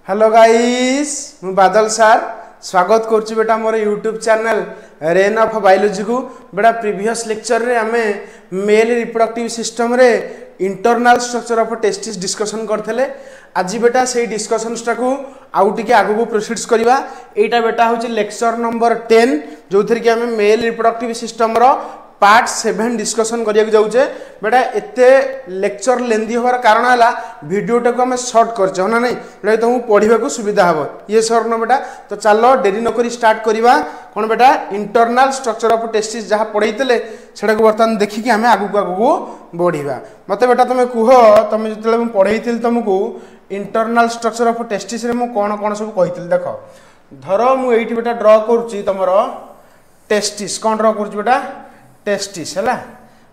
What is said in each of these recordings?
Hello guys मु बादल सार स्वागत करुच्ची बेटा मोर YouTube channel rain of biology को बेटा प्रीवियस लेक्चर रे आमे मेल रिप्रोडक्टिव सिस्टम रे internal structure of testis discussion करथले। आज बेटा से डिस्कशन को आउ टिके आगु को प्रोसीड्स करबा। एटा बेटा होची लेक्चर नंबर 10 जो थरी कि आमे मेल रिप्रोडक्टिव सिस्टम रो पार्ट 7 डिस्कशन करिया जाऊे। बेटा एते लेक्चर लेंदी होवार कारण है वीडियोटा को आम सर्ट कर ना नहीं बेटा तुमको पढ़ा को सुविधा हम ये सर न बेटा। तो चलो डेरी नक स्टार्ट करवा कौन बेटा इंटरनल स्ट्रक्चर ऑफ टेस्टिस जहाँ पढ़ाई से बर्तमान देखिए आम आगू आगू बढ़ा। मत बेटा तुम्हें कह तुम जो पढ़ाई तुमको इंटरनल स्ट्रक्चर ऑफ टेस्टिस कौन कौन सब कही देख धर मुझे बेटा ड्र करुच्ची तुम टेस्टिस कौन ड्र कर बेटा टेस्टिस है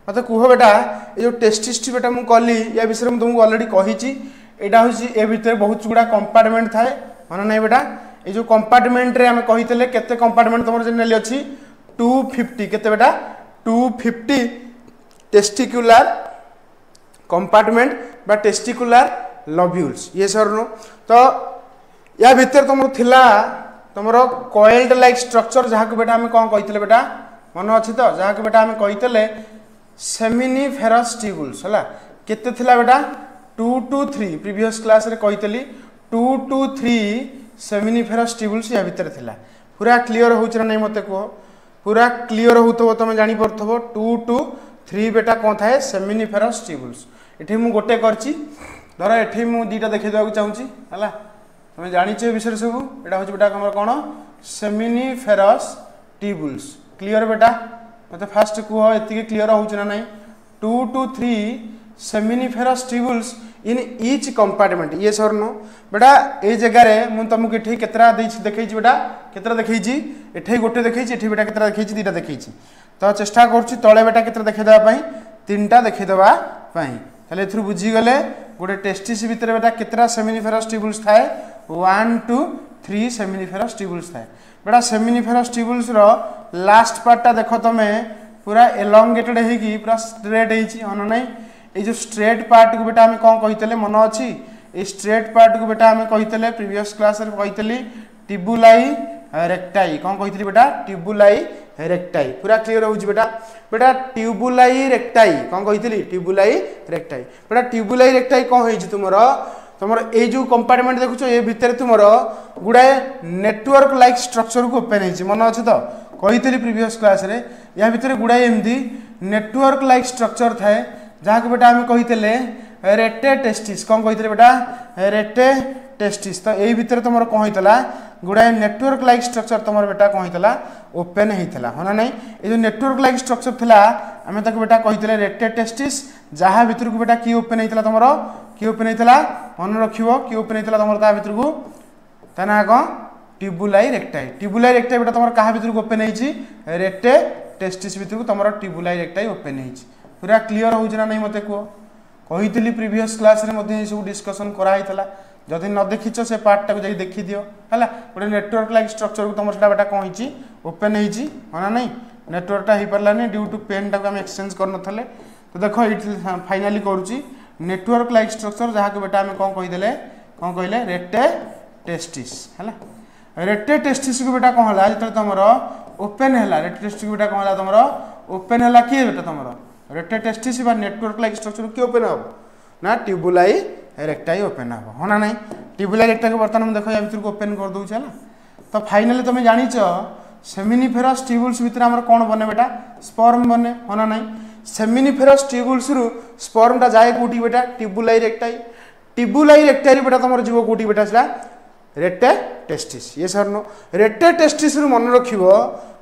मत कह बेटा ये जो टेस्टिस टी बेटा मुझे कली या विषय में तुमको अलरेडी कही यहाँ हूँ ए भितर बहुत गुड़ा कंपार्टमेंट थाए मन ना बेटा ये जो कंपार्टमेंट रे आमे कही केते कंपार्टमेंट तुम जेनराली अच्छी 250 केते बेटा 250 टेस्टिकुलर कंपार्टमेंट बा टेस्टिकुलर लब्यूल्स ये सर नो। तो या भितर तुम थिला तुम कॉइल्ड लाइक स्ट्रक्चर जहाँ को बेटा आमे कौन कही बेटा मन अच्छी तो जहाँ बेटा आम कही सेमिनिफेरस ट्यूबुल्स है केते थिला बेटा 2 to 3 प्रीवियस क्लास रे कही 2 to 3 सेमिनिफेरस ट्यूबुल्स या भितर थिला। पूरा क्लीयर हो नहीं मत कह पूरा क्लीयर हो तुम जानी पड़थबो 2 to 3 बेटा कौन थाए सेमिनिफेरस ट्यूबुल्स। एठी मु गोटे करची धर एठी मु दीटा देखै देबा चाहूची हला तुम जानिछ विषय सब एटा हो बेटा हमर कोन सेमिनिफेरस ट्यूबुल्स क्लियर बेटा मत फास्ट कह ये क्लीयर हो ना 2 to 3 seminiferous tubules in each compartment ये सर नो बेटा ये जगह मुझे तुमको ये केतरा देखी बेटा केतरा देखी ये गोटे देखी बेटा केतरा देखी दीटा देखी तो चेष्टा करुच्ची तले बेटा केतरा देखीदेवाई 3टा देखीदेवाई ए बुझीगले गोटे टेस्टिस भितर बेटा केतरा सेमिनिफेरस ट्यूबुल्स थाए 1 to 3 सेमिनिफेरस ट्यूबुल्स थाए बेटा सेमिनिफेरस ट्यूबुल्स रो लास्ट पार्टा देख तुम पूरा एलोंगेटेड होगी पूरा स्ट्रेट होना नहीं ये जो स्ट्रेट पार्ट को बेटा आम कौन कही मन अच्छी ये स्ट्रेट पार्ट को बेटा आम कही प्रीवियस क्लास कही ट्यूबुलाई रेक्टाई कौन कही बेटा ट्यूबुलाई रेक्टाई पूरा क्लीयर हो बेटा बेटा ट्यूबुलाई रेक्टाई कौन कही ट्यूबुलाई रेक्टाई बेटा ट्यूबुलाई रेक्टाई कौन हो तुम ये जो कंपार्टमेंट देखुच ये भितर तुम गुड़ाए नेटवर्क लाइक स्ट्रक्चर को ओपन हो मन अच्छे तो कही प्रीवियस क्लास रे या भितर गुड़ाए एमती नेटवर्क लाइक स्ट्रक्चर थाए जहाँ को बेटा आम कही रेटे टेस्टिस कौन कही बेटा रेटे टेस्टिस। तो यही भितर तुम कौन होता गुड़ाए नेटवर्क लाइक स्ट्रक्चर तुम बेटा कौन होता ओपन होता है ना नहीं ये जो नेटवर्क लाइक स्ट्रक्चर था आम तक बेटा कही रेटे टेस्टिस जहाँ भितर को बेटा किए ओपन होता तुम किए ओपन होता मन रख किए ओपन होता तुम ता भितर को ता ना कौन ट्यूबुलाई रेक्टाई बेटा तुम क्या भितर को ओपन हो रेटे टेस्टिस भितर को तुम ट्यूबुलाई रेक्टाई ओपन हो पूरा क्लीयर हो ना नहीं मत कह कही प्रीवियस क्लास रे सब डिस्कसन कराई जदि न देखीच से पार्टा को जाकि देखी दियो है गोटे नेटवर्क लाइक स्ट्रक्चर को तुम से बेटा कौन हो ओपन होना नहीं नेटवर्कटा हो पारानी ड्यू टू पेनटा को आम एक्सचेंज करनथले। तो देख ये फाइनाली करुच्ची नेटवर्क लाइक स्ट्रक्चर जहाँ को बेटा आम कौन कहले रेटे टेस्टिस है रेटे टेस्टिस को बेटा कौन है जो तुम ओपन है रेटे टेस्टिस को बेटा कौन है तुम ओपन है किए बेटा तुम रेटे टेस्टिस नेटवर्क लाइक स्ट्रक्चर किए ओपन हम ना ट्यूबुलाई रेक्टाई ओपन हम होना नहीं ट्यूबुलाई रेक्टाई को बर्तमान देख या भितर को ओपन कर दूचे है। तो फाइनाली तुम जानिच सेमिनिफेरस ट्यूबुल्स भितर आमर कौन बने बेटा स्पर्म बने होना नहीं सेमिनिफेरस ट्यूबुल्स रु स्पर्मटा जाए कौटी बेटा ट्यूबुलाई रेक्टाई बेटा तुम जीव कौटी बेटा से रेटे टेस्टिस ये सर नो रेटे टेस्टिस मन रख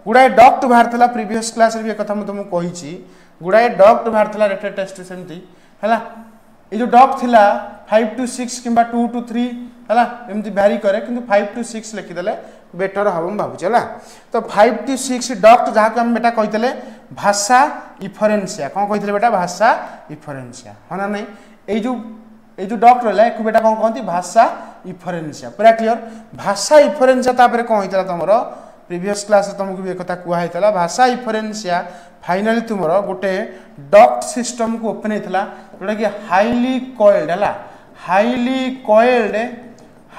गुड़ाए डक्ट बाहर प्रीवियस क्लास रे कथा मुझे तुमको कही गुड़ाए डक्ट बाहर रेटे टेस्टिस एमती है ये जो डक्ट थिला 5 to 6 कि 2 to 3 है एमती भैरी करे कि 5 to 6 लिखिदे बेटर हम भावुचे है। तो 5 to 6 डक्ट जहाँ को आम बेटा कही भाषा इफरेन्सिया कौन कही बेटा भाषा इफरेन्सिया होना नहीं ये जो डक्ट रहा है बेटा कौन कहती भाषा इफरेन्सिया पूरा क्लीयर भाषा इफरेन्सिया तापर कौन होता तुम प्रीवियस क्लास तुमको भी एक कहता भाषा इफरेन्सिया फाइनाली तुम गोटे डक्ट सिस्टम को ओपन होता जोटा कि हाईली कॉइल्ड है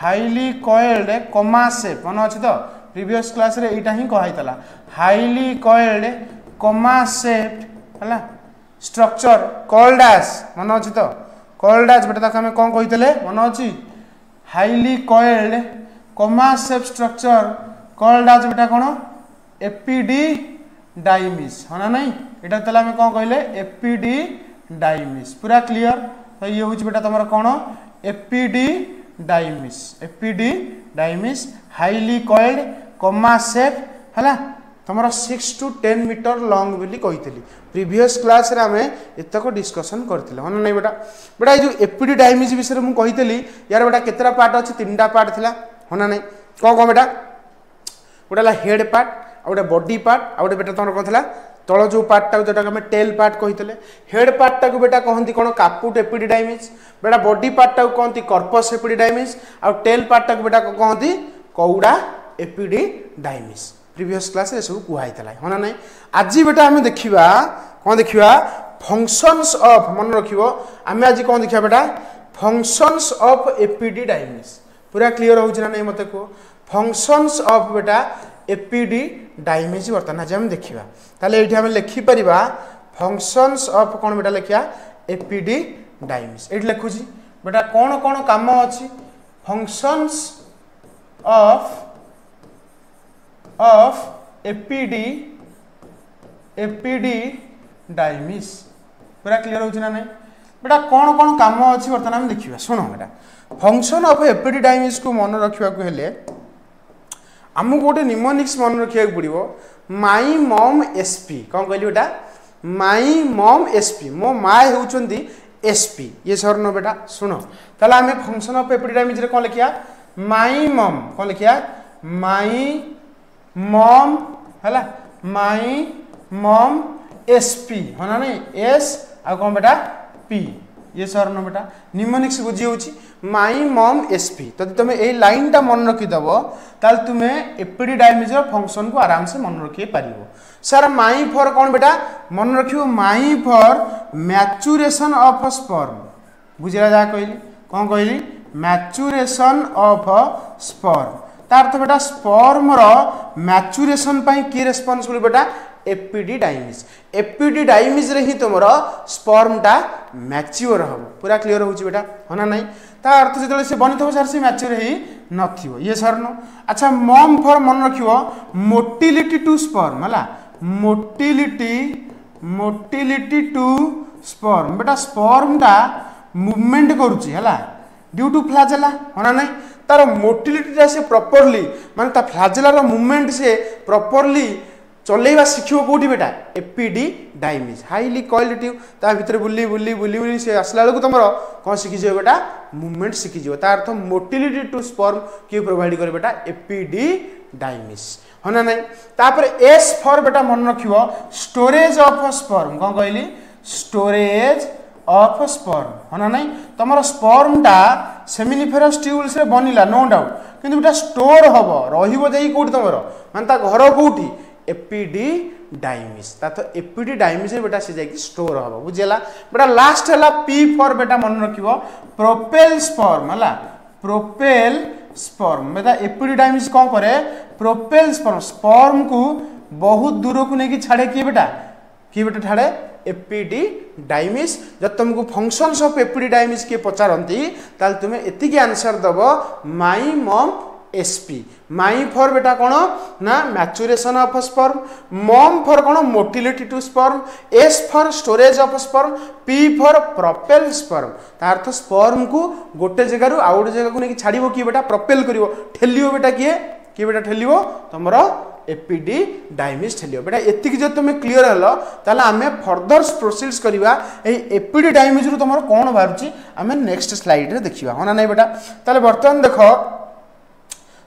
हाईली कॉइल्ड कमा शेप मन अच्छी तो प्रीवियस क्लास रे एटा ही कहला हाईली कॉइल्ड कमा शेप है स्ट्रक्चर कॉल्ड एज मन अच्छी तो कॉल्ड एज बेटा आम कौन कहते मन अच्छी हाईली कॉइल्ड कमा शेप स्ट्रक्चर कॉल्ड एज बेटा कौन एपिडिडाइमिस है ना नहीं एटा तले आम कौन कहले एपिडिडाइमिस पूरा क्लियर तो ये हूँ बेटा तुम कौन एपिडिडाइमिस हाईली कॉइल्ड कमा शेप है तुम 6 to 10 मीटर लॉन्ग बोली कही प्रीवियस क्लास रे आमे एतक डिस्कशन करथिले हन नै बेटा बेटा जो एपिडिडाइमिस विषय रे मु कहितली यार बेटा केतरा पार्ट अछि तीनटा पार्ट थिला हन नै को बेटा गोटेला हेड पार्ट आ गोटे बॉडी पार्ट आ गोटे बेटा तुम कथला तल जो पार्टा जोटा आम टेल पार्ट कही हेड पार्टा को बेटा कहती कौन कापुट एपिडिडाइमिस बेटा बॉडी पार्टा को कहती कर्पस एपिडिडाइमिस आ टेल पार्टा को बेटा कहती कौड़ा एपिडिडाइमिस प्रीवियस क्लास रे सब कुहाई है ना आज बेटा आम देखा कौन देखा फंक्शंस ऑफ मन रखियो आम आज कौन देखा बेटा फंक्शंस ऑफ एपिडिडाइमिस पूरा क्लियर होना नहीं मत कह फंक्शंस ऑफ बेटा एपिडिडाइमिस बर्तमान आज हम देखा ताले ये आम लिखिपर फंक्शंस ऑफ कौन बेटा लिखा एपिडिडाइमिस ये लिखुची बेटा कौन कौन काम अच्छी फंक्शंस ऑफ एपिडिडाइमिस पूरा क्लियर होना नहीं बेटा कौन कौन काम अच्छी बर्तमान आम देखा शुण बेटा फंक्शन ऑफ एपिडिडाइमिस को मन रखा हेले आमको गोटे निमोनिक्स मन रखा पड़ो माई मम एसपी कौन कहली बेटा माई मम एसपी मो माँ होती एसपी ये सर न बेटा शुण ताला आम फंक्शन ऑफ एपिडिडाइमिस रे कौन लिखिया माई मम कौन लिखिया माई मम है माई मम एसपी है ना नहीं एस आ कौन बेटा पी ये सर न बेटा निमोनिक्स बुझी होची माई मम एसपी तो तुम ये लाइन टा मन रखीदेव ताल तुम्हें एपिडिडाइमिस फंक्शन को आराम से मन रखी पार सर माई फॉर कौन बेटा मन रखियो माई फॉर मैच्यूरेशन ऑफ स्पर्म बुझेगा जहाँ कहली कौन कहली मैच्यूरेशन ऑफ स्पर्म तार अर्थ बेटा स्पर्म रो मैच्यूरेशन पाई की रेस्पॉन्सिबल बेटा एपिडिडाइमिस रे ही तुम स्पर्म टा मैच्योर हम पूरा क्लियर हो बेटा है ना नहीं ता अर्थ जो से बनी थो सर से मैच्योर ही नथिबो ये सर न अच्छा मम फॉर मन रखियो मोटिलिटी टू स्पर्म है मोटिलिटी टू स्पर्म बेटा स्पर्म टा मूवमेंट करुची है ड्यू टू फ्लैजेला है ना नहीं तार मोटिलिटी से प्रॉपर्ली माने ता फ्लैजेला मूवमेंट से प्रॉपर्ली चलेवा शिखियो कौटी बेटा एपिडिडाइमिस हाईली कॉइल्ड ट्यूब ता भीतर बुली बुली बुली बुली से आसला बेलू तुम कौन शिखीज बेटा मूवमेंट शिखीज ता अर्थ मोटिलिटी टू स्पर्म किए प्रोवाइड करे बेटा एपिडिडाइमिस है ना नहीं तापर एस फॉर बेटा मन रखियो स्टोरेज ऑफ स्पर्म कौन कहली स्टोरेज ऑफ स्पर्म है ना नहीं तुम स्पर्म टा सेमिनिफेरस ट्यूब्स रे बनिला नो डाउट किंतु बेटा स्टोर हम रहिबो जाई कोठी तुम माने ता घर कोठी एपिडिडाइमिस ता तो एपिडिडाइमिस बेटा से जाकी स्टोर हम बुझेला बेटा लास्ट है पी फॉर बेटा मन रखियो प्रोपेल स्पर्म है प्रोपेल स्पर्म बेटा एपिडिडाइमिस कौन करे प्रोपेल स्पर्म स्पर्म को बहुत दूर को लेकिन छाड़े किए बेटा छाड़े एपिडिडाइमिस जब तुमको फंक्शंस ऑफ एपिडिडाइमिस किए पचारती ताल तुम्हें एतिकी आंसर दब माई मम एसपी माई फॉर बेटा कौन ना मैच्यूरेशन ऑफ स्पर्म मम फॉर कौन motility to sperm S for storage of sperm P for propel sperm तार अर्थ स्पर्म को गोटे जगह आउ गोटे जगह को लेकिन छाड़ो किए बेटा प्रोपेल करिवो ठेलियो बेटा किए बेटा ठेलियो तुमर एपिडिडाइमिस ठेलियो बेटा एतिक जो तुम क्लियर हलो ताला आमे फर्दर प्रोसीड्स करबा ए एपिडिडाइमिस रु तुमर कोन बारुची आमे नेक्स्ट स्लाइड रे देखिबा होना नै बेटा ताले वर्तमान देखो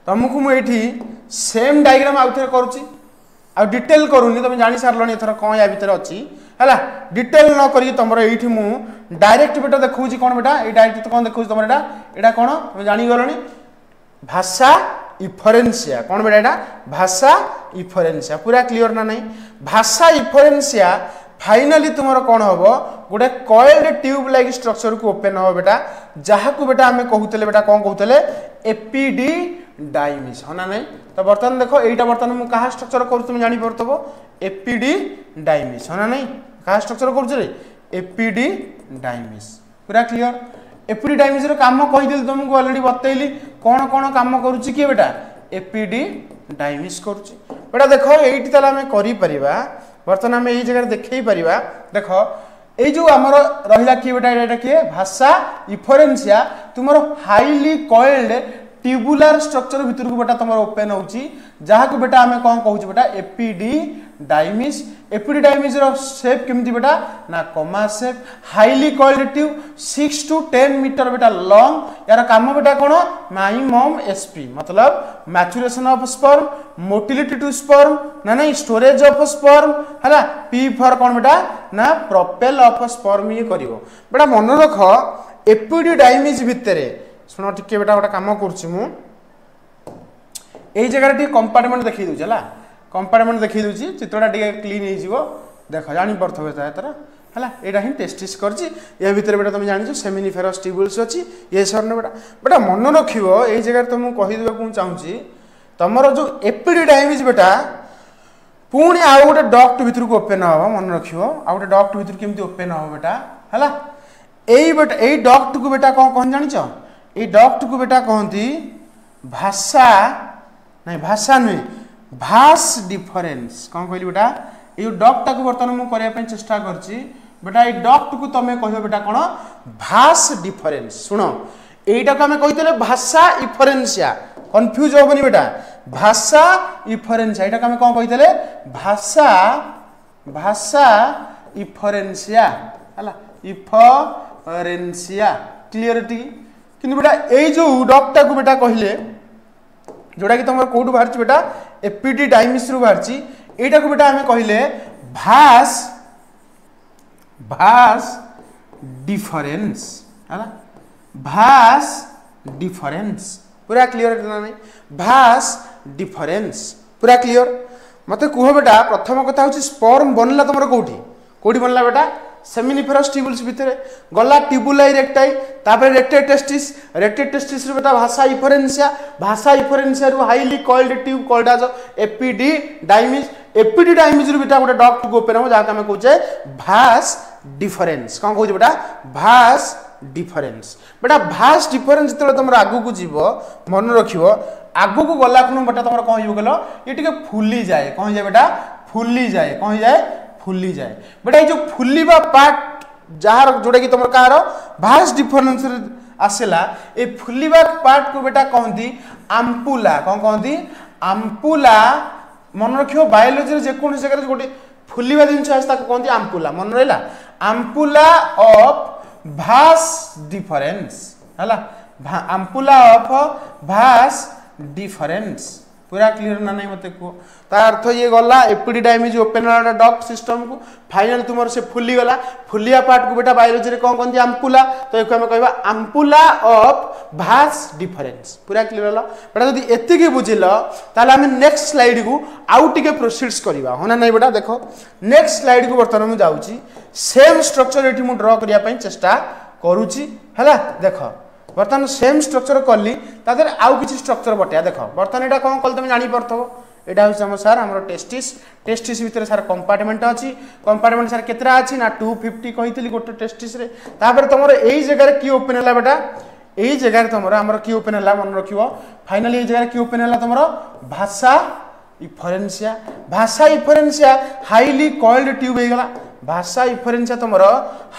तुमको मुझे सेम डायग्राम आउ थे करुच्ची आ डिटेल करूनी तुम जानी सारे एथर कौन या भितर अच्छी है डिटेल न करी तुम ये मु डायरेक्ट बेटा देखा कौन बेटा ये डायरेक्ट कौन देखा तुम यहाँ कौन तुम जानीगल भाषा इफरेन्सिया कौन बेटा यहाँ भाषा इफरेन्सिया पूरा क्लियर ना नहीं भाषा इफरेन्सिया फाइनाली तुमर कौन हम गोटे कॉइल्ड ट्यूब लाइक स्ट्रक्चर को ओपन हम बेटा जहाँ को बेटा आम कहते बेटा कौन कहते एपिडिडाइमिस है ना नहीं। तो बर्तमान देख यहाँ बर्तमान मुझे क्या स्ट्रक्चर कर तुम जापर एपिडिडाइमिस है ना नहीं क्या स्ट्रक्चर कर एपिडिडाइमिस पूरा क्लीयर। एपिडिडाइमिस काम कहीदेली तुमको अलरेडी बतैली कौन कौन काम करुच्ची किए बेटा एपिडिडाइमिस करुच्ची बेटा देख ये ताला आम कर बर्तमान आम यही जगह देखई पारिबा देख ये जो आमर रहा किए बेटा यहाँ किए भाषा इफरेन्सिया तुम हाईली कॉइल्ड ट्यूबुलर स्ट्रक्चर भितर को बेटा तुम ओपन होची जहाँ को बेटा आम कौन कहूँ बेटा एपिडिडाइमिस। एपिडिडाइमिस शेप केमती बेटा ना कमा shape highly coiled tube 6 to 10 metre बेटा लॉन्ग यार काम बेटा कौन माइमम एसपी मतलब maturation of sperm motility to sperm ना नहीं स्टोरेज ऑफ स्पर्म है पी फॉर कौन बेटा ना प्रोपेल ऑफ स्पर्म ये कर बेटा मन रख एपिडिडाइमिस भितर शुण टे बेटा गोटे कम कर जगह कंपार्टमेंट देखी दूसरी है कंपार्टमेंट देखी दूसरी चित्रटा टे क्लीन हो देख जापे तरह है यहाँ ही टेस्टिस कर भितर बेटा तुम जान सेमिनिफेरस ट्यूबुल्स अच्छी ये सर बेटा बेटा मन रख ये जगह तुमको कहीदेक चाहूँगी तुमर जो एपिडिडाइमिस बेटा पुणी आउ गोटे डक्ट भितर को ओपन हम मन रख आउ गोटे डक्ट भितर केमती ओपन हम बेटा है यही डक्ट को बेटा कौन कौन जान ये डक्ट को बेटा कहती भाषा नहीं भाषा नुहे भास डिफरेन्स कौन कहली बेटा ये डक्टा को बर्तमान मुझे करने चेष्टा करछि बेटा ये डक्ट को तुम कह बेटा कौन भास डिफरेन्स शुण यहीटा को आम कही भाषा इफरेन्सिया कन्फ्यूज हेनी बेटा भाषा इफरेन्सिया यहाँ आम कौन कही भाषा भाषा इफरेन्सिया है इफरेन्सिया क्लीयरिटी किंतु बेटा ये जो डक्टा को बेटा कहले जोड़ा कि तुम कौटू बाहर बेटा एपिडिडाइमिस रु बाहर यहाँ को बेटा आम कहले भास भास डिफरेन्स है भास डिफरेन्स पूरा क्लीयर ना नहीं भास डिफरेन्स पूरा क्लीयर मत कह बेटा प्रथम कथा हूँ स्पर्म बनला तुम कौटी कौटी बनला बेटा सेमिनिफेरस ट्यूबुल्स भितर गला ट्यूबुलाई रेक्टाई तापर रेक्टेड टेस्टिस बेटा भाषा इफरेन्सिया रु highly coiled tube called as epididymis epididymis रु बेटा गोटे डक्ट को ओपन हम जहाँ आम कहे भास डिफरेन्स कौन कहूँ बेटा भास डिफरेन्स बेटा भास डिफरेन्स जो तुम आगू को जीव मन रख आगू को गला खुण बेटा तुम कौन हो कल ये फुली जाए कौन जाए बेटा फुली जाए कौन जाए फुली जाए बेटा ये जो फुलिबा पार्ट जार जोटा कि तुम कहार भास डिफरेन्स आसला ये फुलिबा पार्ट को बेटा कहती आम्पुला कौन कहती आम्पुला मन रख बायोलोजी जेकोसी जगह गोटे फुलिबा जिन कहती आम्पुला मन रहा आम्पुला ऑफ भास डिफरेन्स है आम्पुला ऑफ भास डिफरेन्स पूरा क्लीयर ना नहीं मत कह तार अर्थ ये गला एपिडिडाइमिस ओपन डक्ट सिस्टम को फाइनल तुम से फुली गला फुलिया पार्ट को बेटा बायोलोजी रे कौन कहते आम्पुला तो एक आम कह आम्पुला ऑफ भास डिफरेन्स पूरा क्लीयर है बेटा जब एति बुझिल ताले आम नेक्स्ट स्लाइड को आउ टिके प्रोसीड्स करवा हाँ ना नहीं बेटा देख नेक्स्ट स्लाइड को बर्तमान मुझे जाऊँगी सेम स्ट्रक्चर ये ड्र करने चेष्टा करुच्ची है देख बर्तमान सेम स्ट्रक्चर कली तादर आउ किसी स्ट्रक्चर बटिया देख बर्तमान यहाँ कौन कल तुम जापरथो यहाँ हूँ सार आम टेस्टिस टेस्टिस भितर सार कंपार्टमेंट अच्छी कंपार्टमेंट सार केतरा अच्छी ना 250 कही गोटे टेस्टिस तुम यही जगह कि ओपन है बेटा यही जगह तुम आम कि ओपन है मन रख फाइनाली यही जगह कि ओपन है तुम भाषा इफरेन्सिया हाईली कॉइल्ड ट्यूब हो गला भाषा इफरेन्सिया तुम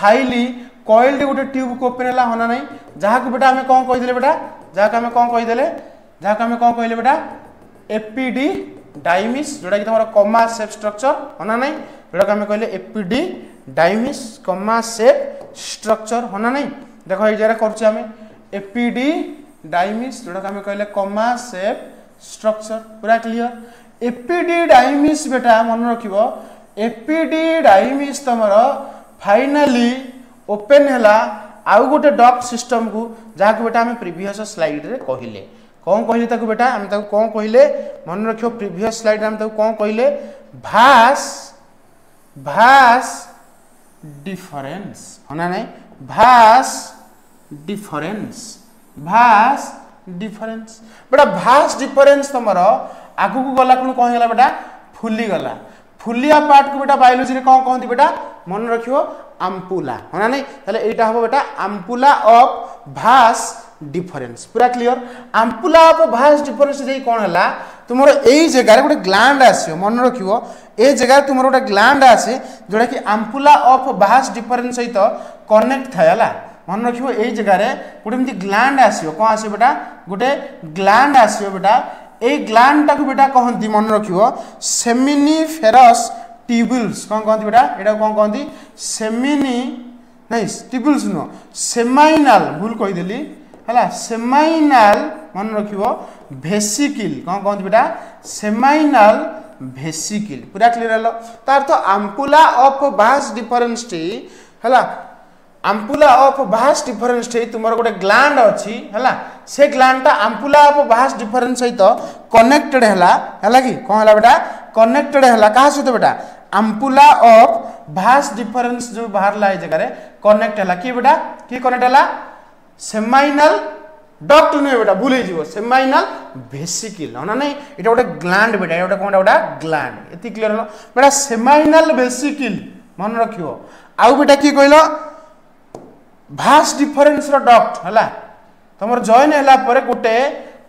हाईली कॉइल्ड गोटे ट्यूब को ओपन है होना नहीं जहाँ को बेटा आम कौन कहीदे बेटा जहाँ आम कौन कहीदे जहाँ आम कौन कहले बेटा एपिडिडाइमिस जोटा कि तुम कमा शेप स्ट्रक्चर होना नहीं जोटा आम कहले एपिडिडाइमिस कमा शेप स्ट्रक्चर होना नहीं देख ये जगह करें एपिडिडाइमिस जोटा आम कहले कमा शेप स्ट्रक्चर पूरा क्लीयर एपिडिडाइमिस बेटा मन रख एपिडिडाइमिस तुम फाइनाली ओपन है आउ गोटे डक्ट सिस्टम को जहाँ को बेटा आम प्रीवियस स्लाइड रे कहले कौन कहले ताको बेटा आम ताको कौन कहले मन रखियो प्रीवियस स्लाइड आम ताको कौन कहले भास भास डिफरेंस होना नहीं भास डिफरेंस बेटा भास डिफरेंस तुमर आगु को गला कौन कौन गला बेटा फुली गला फुलिया पार्ट को बेटा बायोलॉजी रे कौन कहती बेटा मन रखियो आम्पुला होना नहीं ताले एटा हो बेटा आम्पुला ऑफ भास डिफरेंस पूरा क्लियर आम्पुला ऑफ भास डिफरेंस जे कौन हला तुमर एई जगह गोटे ग्लैंड आसियो मन रखियो ए जगह तुमर गोटे ग्लैंड आसे जोड़ा कि आम्पुला ऑफ भास डिफरेंस सहित कनेक्ट थाय हला मन रखियो एई जगह रे गोटे एमती ग्लैंड आसियो कोन आसियो बेटा गोटे ग्लैंड आसियो बेटा ए ग्लैंड टाको बेटा कहंती मन रखियो सेमिनिफेरस ट्यूबुल्स कौन कहती बेटा एटा कौन कहती सेमिनी नहीं ट्यूबुल्स नो सेमाइनल भूल कहि देली हला सेमाइनल मन रखियो वेसिकल कौन कहती बेटा सेमाइनल वेसिकल पूरा क्लियर हलो तार तो आम्पुला ऑफ भास डिफरेंस टी हला आम्पुला ऑफ भास डिफरेंस टी तुमर गोटे ग्लैंड अछि हला से ग्लैंड ता आम्पुला ऑफ भास डिफरेंस सहित कनेक्टेड हला कि कोन हला बेटा कनेक्टेड हला कहा सहित बेटा आम्पुला ऑफ भास डिफरेंस जो बाहर ला ए जगह रे कनेक्ट हला कि बेटा कि कनेक्ट हला सेमाइनल डक्ट नहीं बेटा भूल जीवो सेमाइनल वेसिकल होना नहीं एटा गोटे ग्लैंड बेटा एटा कोनटा बेटा ग्लैंड एति क्लियर हलो बेटा सेमाइनल वेसिकल मन रखियो आउ बेटा की कहलो भास डिफरेंस रो डक्ट हला तमर जॉइन हला परे गोटे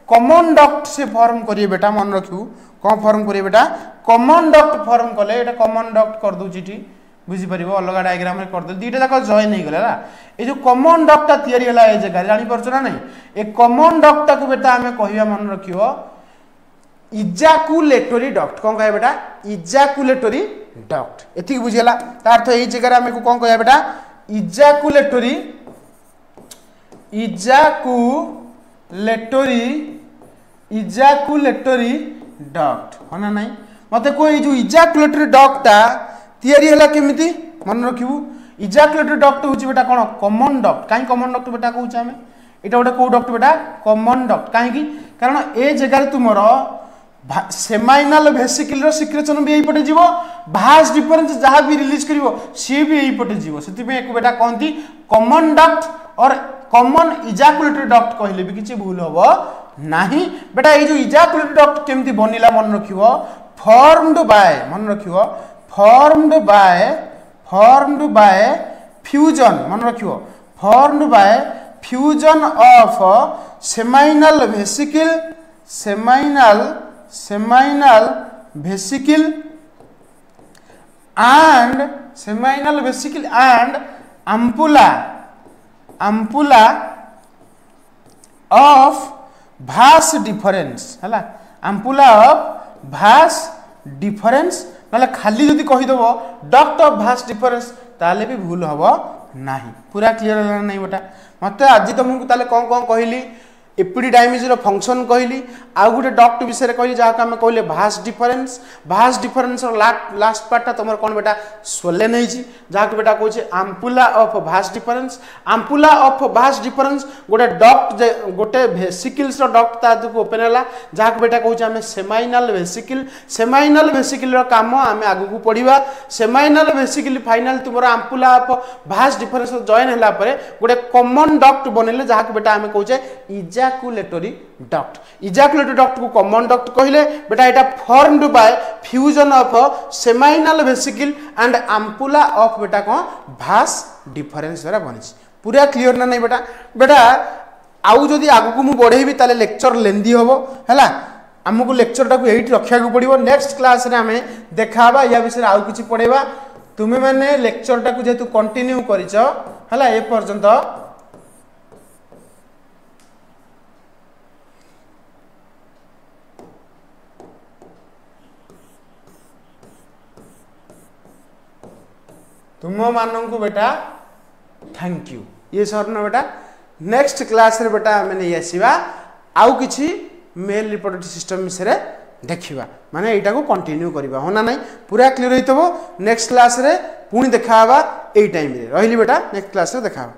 कॉमन डक्ट से फॉर्म करिए बेटा मन रखियो कौन फॉर्म करिए बेटा कॉमन डक्ट फॉर्म कले एटा कॉमन डक्ट कर दउ चिठी बुझी परिबो अलग डायग्राम रे कर दे दीटा जाक जॉइन हो गला ए जो कॉमन डक्ट तयारी हला ए जगह जानि परछ ना नहीं ए कॉमन डक्ट को बेटा हमें कहिया मन रखियो इजाकुलेटरी डक्ट कौन कहे बेटा इजाकुलेटरी डक्ट एथि बुझियला तार तो ए जगह रे हमें कौन कहया बेटा इजाकुलेटरी डक्ट होना नहीं मते कोई जो इजाकुलेटरी डक्ट ता तयारी हला केमिति मन रखिबू इजाकुलेटरी डक्ट होची बेटा कोन कॉमन डक्ट काई कॉमन डक्ट बेटा कहूछ हमें एटा गोटे को डक्ट बेटा कॉमन डक्ट काई की कारण ए जगह रे तुमरो सेमाइनल वेसिकल रो सिक्रेशन भी एई पटे जीवो भास डिफरेंस जहां भी रिलीज करिवो सी भी एई पटे जीवो सेति में एक बेटा कहंती कॉमन डक्ट और कॉमन इजाकुलेटरी डक्ट कहले भी किछि भूल होबो नाही बेटा ए जो इजाकुलेटरी डक्ट केमती बनिला मन रखिवो फॉर्मड बाय मन रखिवो फॉर्मड बाय फ्यूजन मन रखिवो formed by fusion of seminal vesicle and ampula of vas difference हला ampula of vas difference नाले खाली जदी कहि दबो डक्ट ऑफ भास डिफरेंस ताले भी भूल हबो नाही पूरा क्लियर होला नहीं बेटा मते आज तुमको ताले कोन कहली एपिडिडाइमिस रो फंक्शन कहली आ गुटे डक्ट विषय कहली जा हम कहले भास डिफरेंस रो लास्ट पार्ट तुमर कोन बेटा सोले नहीं छी जा के बेटा कहै छै आम्पुला ऑफ भास डिफरेंस गोटे डक्ट गोटे वेसिकल्स रो डक्ट ता को ओपन हला जा के बेटा कहै छै हम सेमाइनल वेसिकल रो काम हम आगु को पढिबा सेमाइनल वेसिकल फाइनल तुमर ampulla of vas deferens join हला परे गोटे कॉमन डक्ट बनेले जा के बेटा हम कहै छै इजाकुलेटरी डक्ट को कॉमन डक्ट कहले बेटा एटा formed by fusion of seminal vesicle and ampulla of बेटा को भास डिफरेंस द्वारा बनिछि पूरा क्लियर ना नहीं बेटा आउ जदी आगु को मु बढ़ेबी ताले लेक्चर लेंदी होबो हला हमको लेक्चर टाको एठी रखिया को पड़िबो नेक्स्ट क्लास रे हमें देखाबा या विषय आउ किछि पढेबा तुमे माने लेक्चर टाको जेतु कंटिन्यू करिसो हला ए पर्यंत तुम मानू बेटा थैंक यू ये सर न बेटा नेक्स्ट क्लास रे बेटा आम नहीं आसवा आउ कि मेल रिपोर्ट सिस्टम विषय देखा माने एटा को कंटिन्यू करवा होना नहीं पूरा क्लियर होइतबो नेक्स्ट क्लास रे पुणी देखा एई टाइम रे रहिली बेटा नेक्स्ट क्लास रे देखा